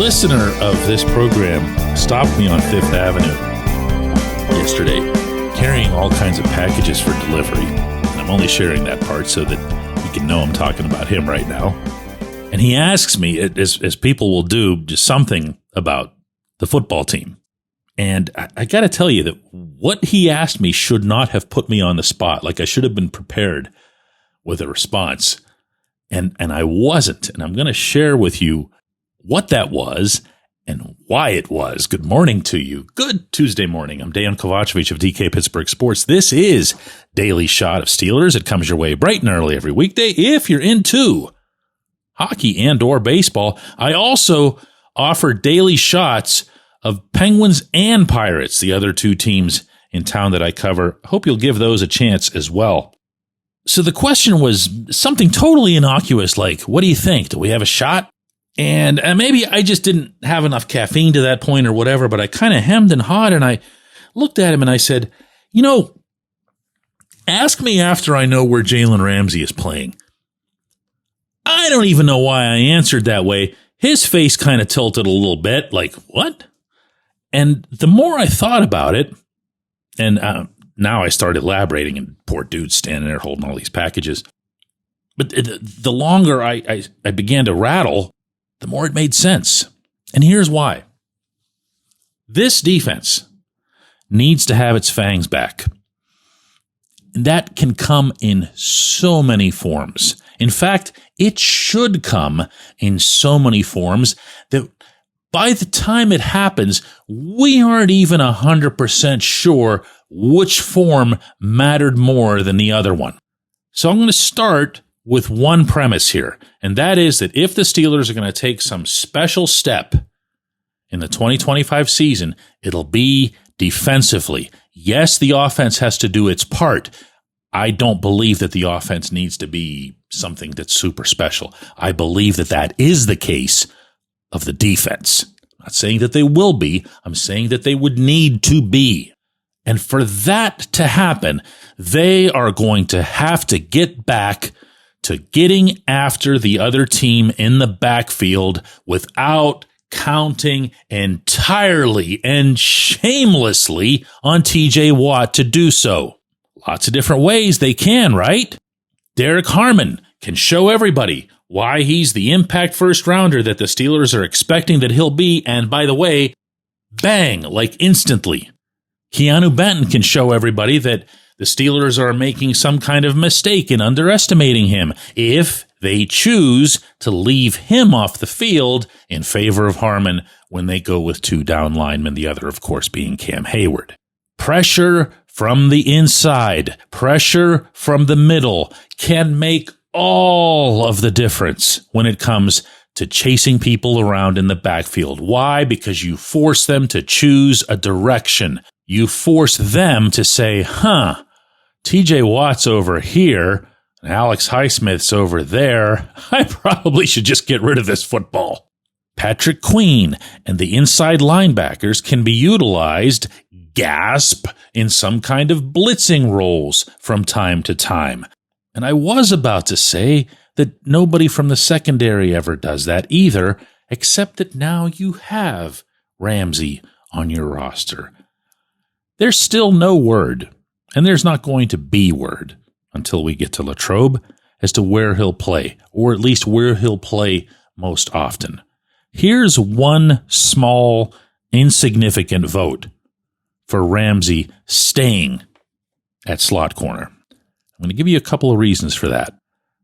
listener of this program stopped me on Fifth Avenue yesterday, carrying all kinds of packages for delivery. And I'm only sharing that part so that you can know I'm talking about him right now. And he asks me, as people will do, just something about the football team. And I got to tell you that what he asked me should not have put me on the spot. Like, I should have been prepared with a response. And I wasn't. And I'm going to share with you what that was and why it was. Good morning to you. Good Tuesday morning. I'm Dejan Kovacevic of DK Pittsburgh Sports. This is Daily Shot of Steelers. It comes your way bright and early every weekday if you're into hockey and or baseball. I also offer daily shots of Penguins and Pirates, the other two teams in town that I cover. Hope you'll give those a chance as well. So the question was something totally innocuous, like, what do you think? Do we have a shot? And maybe I just didn't have enough caffeine to that point or whatever, but I kind of hemmed and hawed, and I looked at him and I said, ask me after I know where Jalen Ramsey is playing. I don't even know why I answered that way. His face kind of tilted a little bit, like, what? And the more I thought about it, and now I started elaborating, and poor dude's standing there holding all these packages. But the longer I began to rattle, the more it made sense. And here's why. This defense needs to have its fangs back. And that can come in so many forms. In fact, it should come in so many forms that by the time it happens, we aren't even 100% sure which form mattered more than the other one. So I'm going to start with one premise here, and that is that if the Steelers are going to take some special step in the 2025 season, it'll be defensively. Yes, the offense has to do its part. I don't believe that the offense needs to be something that's super special. I believe that that is the case of the defense. I'm not saying that they will be. I'm saying that they would need to be. And for that to happen, they are going to have to get back to getting after the other team in the backfield without counting entirely and shamelessly on TJ Watt to do so. Lots of different ways they can, right? Derek Harmon can show everybody why he's the impact first rounder that the Steelers are expecting that he'll be. And by the way, bang, like instantly. Keanu Benton can show everybody that the Steelers are making some kind of mistake in underestimating him if they choose to leave him off the field in favor of Harmon when they go with two down linemen, the other, of course, being Cam Hayward. Pressure from the inside, pressure from the middle can make all of the difference when it comes to chasing people around in the backfield. Why? Because you force them to choose a direction. You force them to say, TJ Watt's over here, and Alex Highsmith's over there. I probably should just get rid of this football. Patrick Queen and the inside linebackers can be utilized, gasp, in some kind of blitzing roles from time to time. And I was about to say that nobody from the secondary ever does that either, except that now you have Ramsey on your roster. There's still no word, and there's not going to be word until we get to Latrobe as to where he'll play, or at least where he'll play most often. Here's one small, insignificant vote for Ramsey staying at slot corner. I'm going to give you a couple of reasons for that.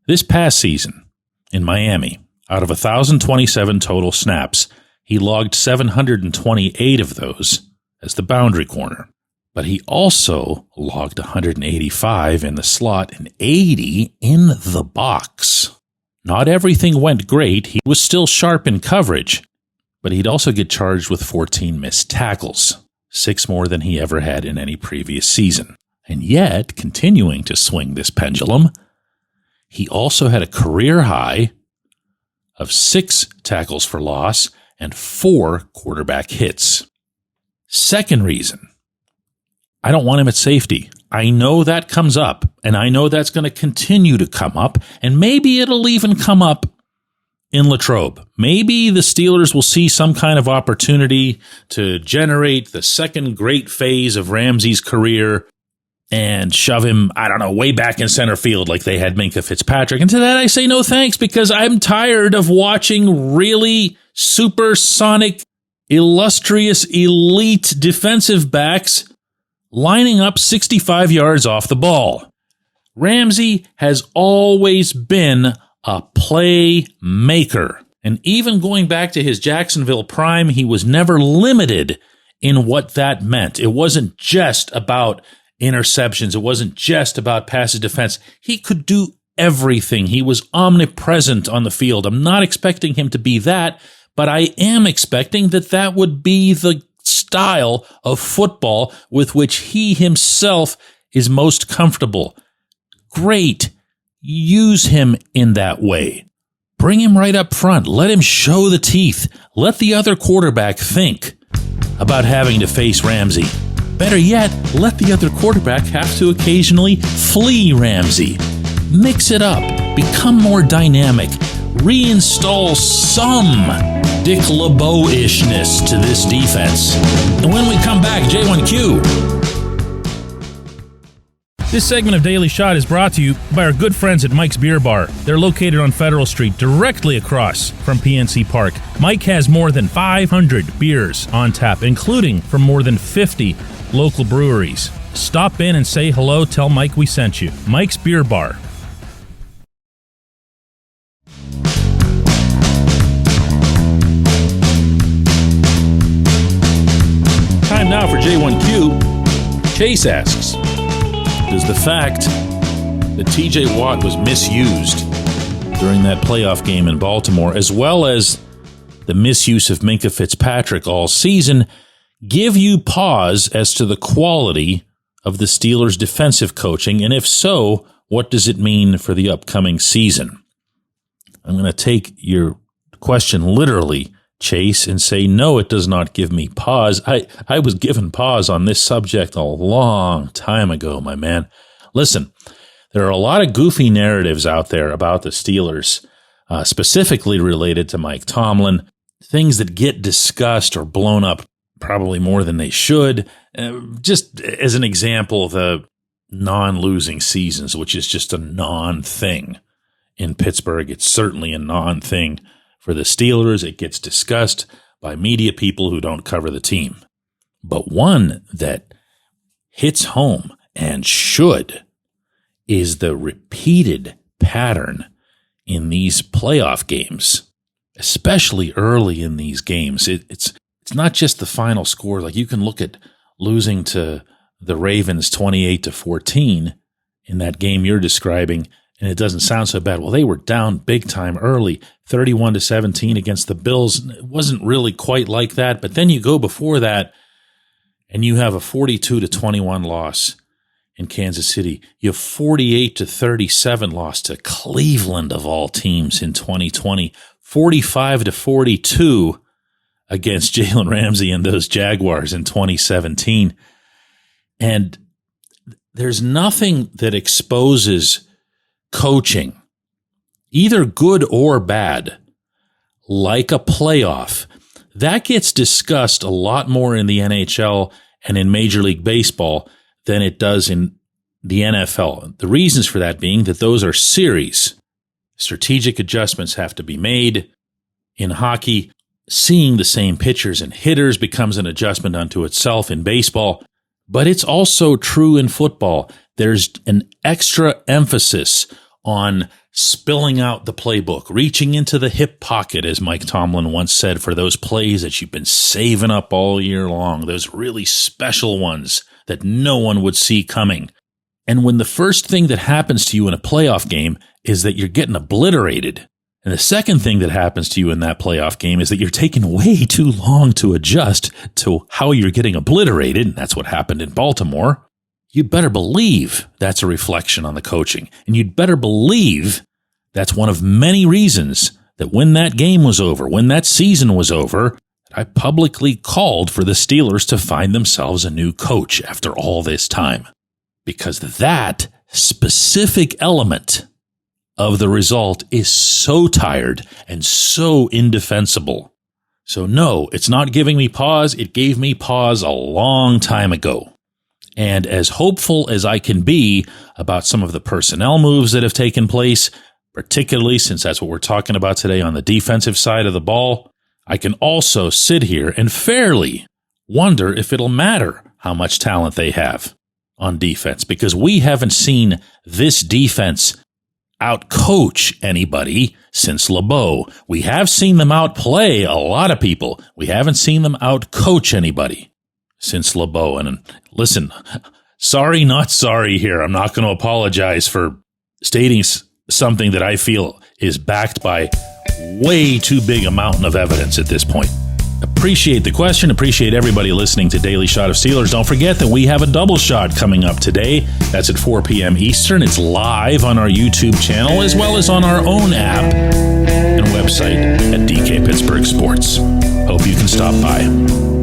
This past season in Miami, out of 1,027 total snaps, he logged 728 of those as the boundary corner. But he also logged 185 in the slot and 80 in the box. Not everything went great. He was still sharp in coverage, but he'd also get charged with 14 missed tackles, 6 more than he ever had in any previous season. And yet, continuing to swing this pendulum, he also had a career high of 6 tackles for loss and 4 quarterback hits. Second reason, I don't want him at safety. I know that comes up, and I know that's going to continue to come up, and maybe it'll even come up in Latrobe. Maybe the Steelers will see some kind of opportunity to generate the second great phase of Ramsey's career and shove him, I don't know, way back in center field like they had Minkah Fitzpatrick. And to that I say no thanks, because I'm tired of watching really supersonic, illustrious, elite defensive backs lining up 65 yards off the ball. Ramsey has always been a playmaker. And even going back to his Jacksonville prime, he was never limited in what that meant. It wasn't just about interceptions. It wasn't just about passive defense. He could do everything. He was omnipresent on the field. I'm not expecting him to be that, but I am expecting that that would be the style of football with which he himself is most comfortable. Great. Use him in that way. Bring him right up front. Let him show the teeth. Let the other quarterback think about having to face Ramsey. Better yet, let the other quarterback have to occasionally flee Ramsey. Mix it up. Become more dynamic. Reinstall some Dick LeBeau-ishness to this defense. And when we come back, J1Q. This segment of Daily Shot is brought to you by our good friends at Mike's Beer Bar. They're located on Federal Street, directly across from PNC Park. Mike has more than 500 beers on tap, including from more than 50 local breweries. Stop in and say hello. Tell Mike we sent you. Mike's Beer Bar. Time now for J1Q. Chase asks, does the fact that TJ Watt was misused during that playoff game in Baltimore, as well as the misuse of Minkah Fitzpatrick all season, give you pause as to the quality of the Steelers' defensive coaching? And if so, what does it mean for the upcoming season? I'm going to take your question literally, Chase, and say, no, it does not give me pause. I was given pause on this subject a long time ago, my man. Listen, there are a lot of goofy narratives out there about the Steelers, specifically related to Mike Tomlin, things that get discussed or blown up probably more than they should. Just as an example, the non-losing seasons, which is just a non-thing in Pittsburgh. It's certainly a non-thing for the Steelers. It gets discussed by media people who don't cover the team. But one that hits home and should is the repeated pattern in these playoff games, especially early in these games. It's not just the final score. Like, you can look at losing to the Ravens 28-14 in that game you're describing, and it doesn't sound so bad. Well, they were down big time early, 31-17 against the Bills. It wasn't really quite like that, but then you go before that and you have a 42-21 loss in Kansas City. You have 48-37 loss to Cleveland of all teams in 2020, 45-42 against Jalen Ramsey and those Jaguars in 2017. And there's nothing that exposes coaching, either good or bad, like a playoff. That gets discussed a lot more in the NHL and in Major League Baseball than it does in the NFL. The reasons for that being that those are series. Strategic adjustments have to be made. In hockey, seeing the same pitchers and hitters becomes an adjustment unto itself in baseball. But it's also true in football. There's an extra emphasis on spilling out the playbook, reaching into the hip pocket, as Mike Tomlin once said, for those plays that you've been saving up all year long, those really special ones that no one would see coming. And when the first thing that happens to you in a playoff game is that you're getting obliterated, and the second thing that happens to you in that playoff game is that you're taking way too long to adjust to how you're getting obliterated, and that's what happened in Baltimore, you better believe that's a reflection on the coaching. And you'd better believe that's one of many reasons that when that game was over, when that season was over, I publicly called for the Steelers to find themselves a new coach after all this time. Because that specific element of the result is so tired and so indefensible. So no, it's not giving me pause. It gave me pause a long time ago. And as hopeful as I can be about some of the personnel moves that have taken place, particularly since that's what we're talking about today on the defensive side of the ball, I can also sit here and fairly wonder if it'll matter how much talent they have on defense, because we haven't seen this defense outcoach anybody since LeBeau. We have seen them outplay a lot of people. We haven't seen them outcoach anybody since LeBeau. And listen, sorry, not sorry here. I'm not going to apologize for stating something that I feel is backed by way too big a mountain of evidence at this point. Appreciate the question. Appreciate everybody listening to Daily Shot of Steelers. Don't forget that we have a double shot coming up today. That's at 4 p.m. Eastern. It's live on our YouTube channel as well as on our own app and website at DK Pittsburgh Sports. Hope you can stop by.